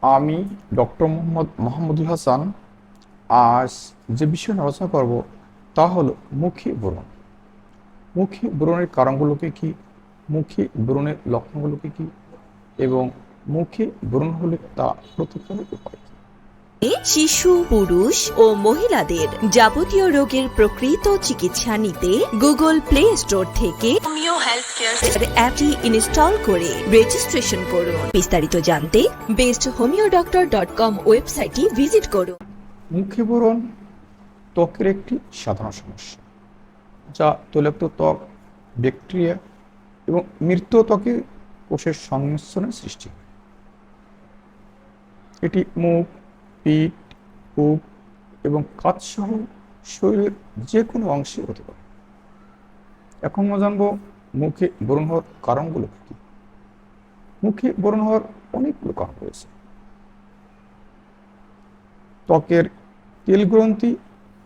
আমি ডক্টর মোহাম্মদ মাহমুদুল হাসান। আজ যে বিষয় নিয়ে আলোচনা করব তা হলো মুখী ব্রণ। মুখী ব্রণের কারণগুলোকে কি, মুখী ব্রণের লক্ষণগুলোকে কি, এবং মুখী ব্রণ হলে তা প্রতিকারের উপায় কি। শিশু, পুরুষ ও মহিলাদের যাবতীয় রোগের প্রকৃত চিকিৎসা নিতে গুগল প্লে স্টোর থেকে হোমিও হেলথ কেয়ার অ্যাপটি ইনস্টল করে রেজিস্ট্রেশন করুন। বিস্তারিত জানতে besthomeodoctor.com ওয়েবসাইটটি ভিজিট করুন। মুখী ব্রণ ত্বকের একটি সাধারণ সমস্যা, যা তৈলাক্ত ত্বক, ব্যাকটেরিয়া এবং মৃত ত্বকের কোষের সংমিশ্রণের সৃষ্টি হয়। এটি মুখ, পিঠ, বুক এবং কাঁধ সহ শরীরের যে কোনো অংশে হতে পারে। এখন আমরা জানবো মুখে ব্রণ হওয়ার কারণগুলো কি। মুখে ব্রণ হওয়ার অনেকগুলো কারণ রয়েছে। ত্বকের তেল গ্রন্থি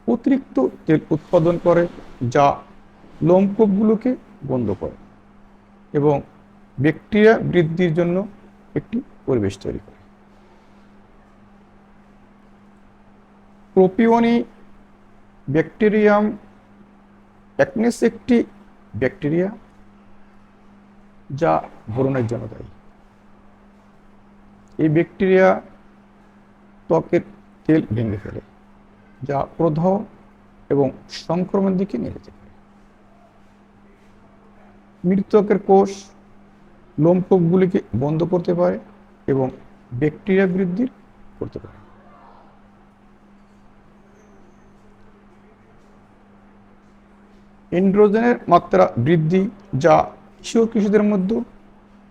অতিরিক্ত তেল উৎপাদন করে, যা লোমকূপগুলোকে বন্ধ করে এবং ব্যাকটেরিয়া বৃদ্ধির জন্য একটি পরিবেশ তৈরি করে। প্রোপিওনি ব্যাকটেরিয়াম অ্যাকনেস একটি ব্যাকটেরিয়া যা ব্রণের জন্য দায়ী। এই ব্যাকটেরিয়া ত্বকের তেল ভেঙে ফেলে, যা প্রদাহ এবং সংক্রমণের দিকে নিয়ে যেতে পারে। মৃত ত্বকের কোষ লোমকূপগুলিকে বন্ধ করতে পারে এবং ব্যাকটেরিয়া বৃদ্ধি করতে পারে। এন্ড্রোজেনের মাত্রা বৃদ্ধি, যা কিশোরদের মধ্যে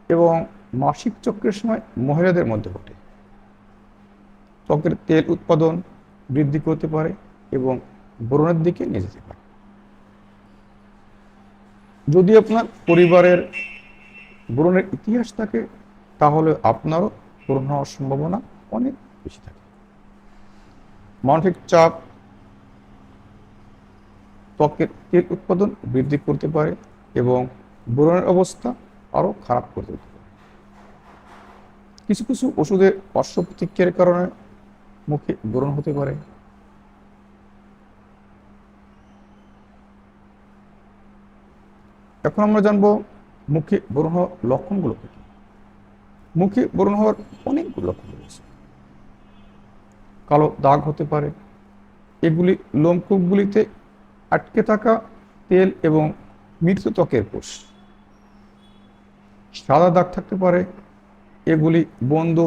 এবং মাসিক চক্রের সময় মহিলাদের মধ্যে ঘটে, ত্বকের তেল উৎপাদন বৃদ্ধি করতে পারে এবং ব্রণের দিকে নিয়ে যেতে পারে। যদি আপনার পরিবারের ব্রণের ইতিহাস থাকে, তাহলে আপনারও ব্রণ হওয়ার সম্ভাবনা অনেক বেশি থাকে। মানসিক চাপ ত্বকের তেল উৎপাদন বৃদ্ধি করতে পারে এবং ব্রণের অবস্থা আরও খারাপ করে দিতে পারে। কিছু কিছু ওষুধের পার্শ্ব প্রতিক্রিয়ার কারণে মুখে ব্রণ হতে পারে। এখন আমরা জানবো মুখে ব্রণ হওয়ার লক্ষণগুলো কি। মুখে ব্রণ হওয়ার অনেকগুলো লক্ষণ রয়েছে। কালো দাগ হতে পারে, এগুলি লোমকূপগুলিতে আটকে থাকা তেল এবং মৃত ত্বকের কোষ। সাদা দাগ থাকতে পারে, এগুলি বন্ধ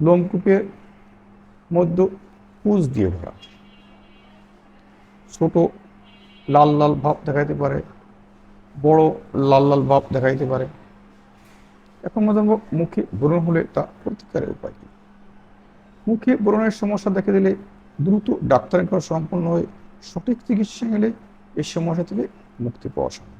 লোমকূপের মধ্যে পুঁজ দিয়ে ভরা। ছোট লাল লাল ভাব দেখা যেতে পারে, বড় লাল লাল ভাব দেখা যেতে পারে। এখন আমরা জানবো মুখে ব্রণ হলে তা প্রতিকারের উপায় কি। মুখে ব্রণের সমস্যা দেখা দিলে দ্রুত ডাক্তারের কাছে সম্পন্ন হয়ে সঠিক চিকিৎসা নিলে এই সমস্যা থেকে মুক্তি পাওয়া সম্ভব।